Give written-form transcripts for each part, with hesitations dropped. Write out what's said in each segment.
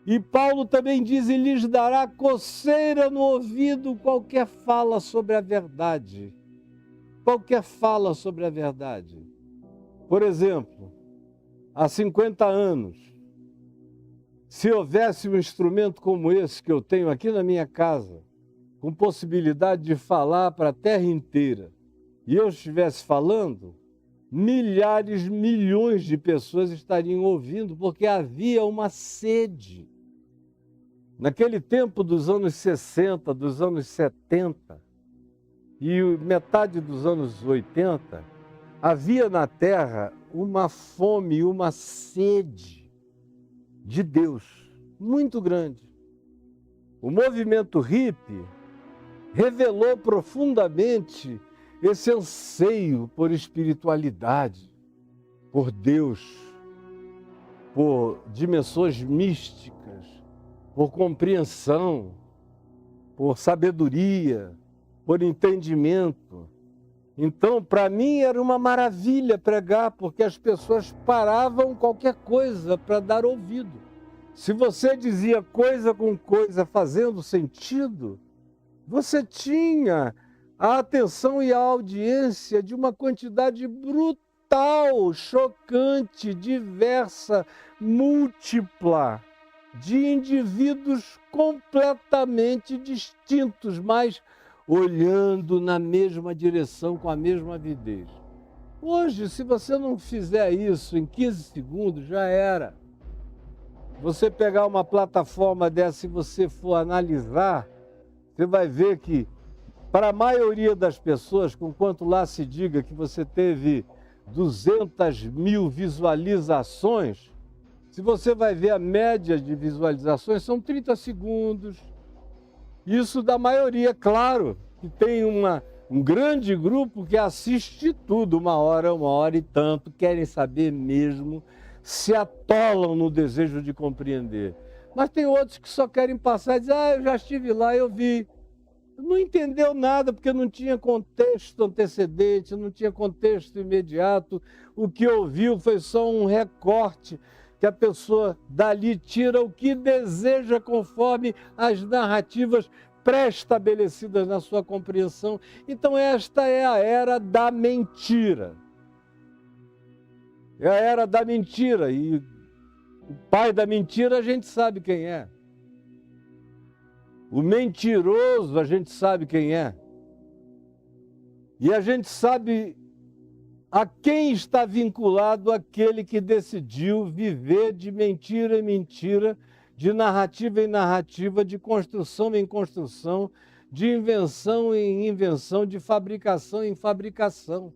E Paulo também diz, e lhes dará coceira no ouvido qualquer fala sobre a verdade. Qualquer fala sobre a verdade. Por exemplo, há 50 anos, se houvesse um instrumento como esse que eu tenho aqui na minha casa, com possibilidade de falar para a terra inteira, e eu estivesse falando, milhares, milhões de pessoas estariam ouvindo, porque havia uma sede. Naquele tempo dos anos 60, dos anos 70 e metade dos anos 80, havia na terra uma fome, uma sede de Deus muito grande. O movimento hippie revelou profundamente esse anseio por espiritualidade, por Deus, por dimensões místicas, por compreensão, por sabedoria, por entendimento. Então, para mim, era uma maravilha pregar, porque as pessoas paravam qualquer coisa para dar ouvido. Se você dizia coisa com coisa fazendo sentido, você tinha a atenção e a audiência de uma quantidade brutal, chocante, diversa, múltipla, de indivíduos completamente distintos, mas olhando na mesma direção, com a mesma avidez. Hoje, se você não fizer isso em 15 segundos, já era. Você pegar uma plataforma dessa e você for analisar, você vai ver que, para a maioria das pessoas, conquanto lá se diga que você teve 200 mil visualizações, se você vai ver a média de visualizações, são 30 segundos. Isso da maioria, claro, que tem um grande grupo que assiste tudo, uma hora e tanto, querem saber mesmo, se atolam no desejo de compreender. Mas tem outros que só querem passar e dizer, eu já estive lá, eu vi. Não entendeu nada, porque não tinha contexto antecedente, não tinha contexto imediato. O que ouviu foi só um recorte, que a pessoa dali tira o que deseja conforme as narrativas pré-estabelecidas na sua compreensão. Então esta é a era da mentira. É a era da mentira, e o pai da mentira a gente sabe quem é. O mentiroso a gente sabe quem é. E a gente sabe a quem está vinculado aquele que decidiu viver de mentira em mentira, de narrativa em narrativa, de construção em construção, de invenção em invenção, de fabricação em fabricação.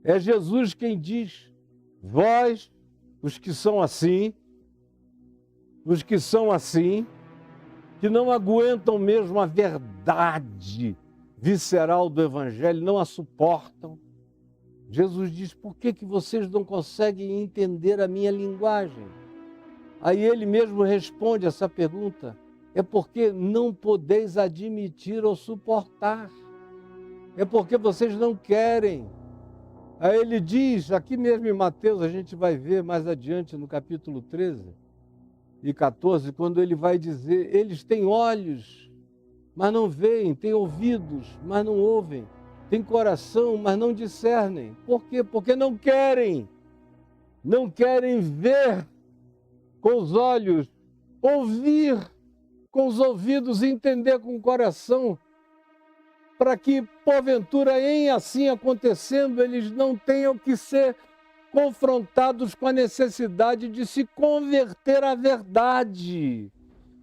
É Jesus quem diz, vós, os que são assim, que não aguentam mesmo a verdade visceral do Evangelho, não a suportam. Jesus diz, por que vocês não conseguem entender a minha linguagem? Aí ele mesmo responde essa pergunta, é porque não podeis admitir ou suportar. É porque vocês não querem. Aí ele diz, aqui mesmo em Mateus, a gente vai ver mais adiante no capítulo 13 e 14, quando ele vai dizer, eles têm olhos, mas não veem, têm ouvidos, mas não ouvem, têm coração, mas não discernem. Por quê? Porque não querem ver com os olhos, ouvir com os ouvidos, entender com o coração, para que, porventura, em assim acontecendo, eles não tenham que ser confrontados com a necessidade de se converter à verdade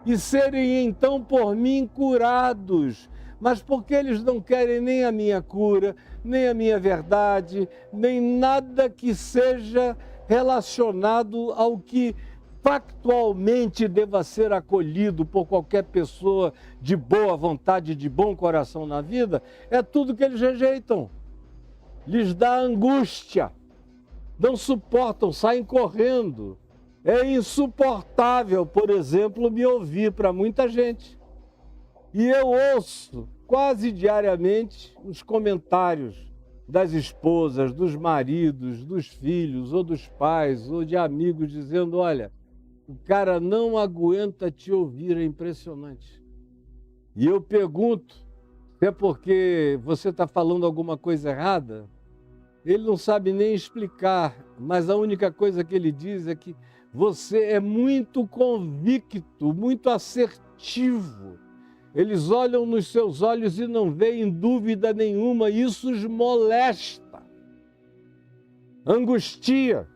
e serem, então, por mim, curados. Mas porque eles não querem nem a minha cura, nem a minha verdade, nem nada que seja relacionado ao que factualmente deva ser acolhido por qualquer pessoa de boa vontade, de bom coração na vida, é tudo que eles rejeitam. Lhes dá angústia, não suportam, saem correndo. É insuportável, por exemplo, me ouvir para muita gente. E eu ouço quase diariamente os comentários das esposas, dos maridos, dos filhos, ou dos pais, ou de amigos, dizendo, olha, o cara não aguenta te ouvir, é impressionante. E eu pergunto, se é porque você está falando alguma coisa errada? Ele não sabe nem explicar, mas a única coisa que ele diz é que você é muito convicto, muito assertivo. Eles olham nos seus olhos e não veem dúvida nenhuma, isso os molesta, angustia.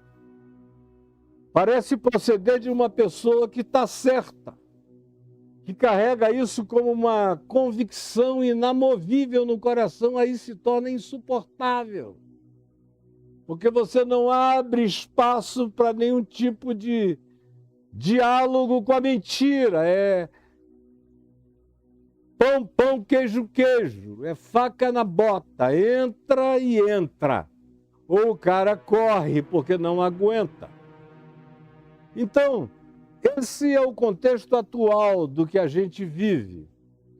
Parece proceder de uma pessoa que está certa, que carrega isso como uma convicção inamovível no coração, aí se torna insuportável. Porque você não abre espaço para nenhum tipo de diálogo com a mentira. É pão, pão, queijo, queijo. É faca na bota. Entra e entra. Ou o cara corre porque não aguenta. Então, esse é o contexto atual do que a gente vive.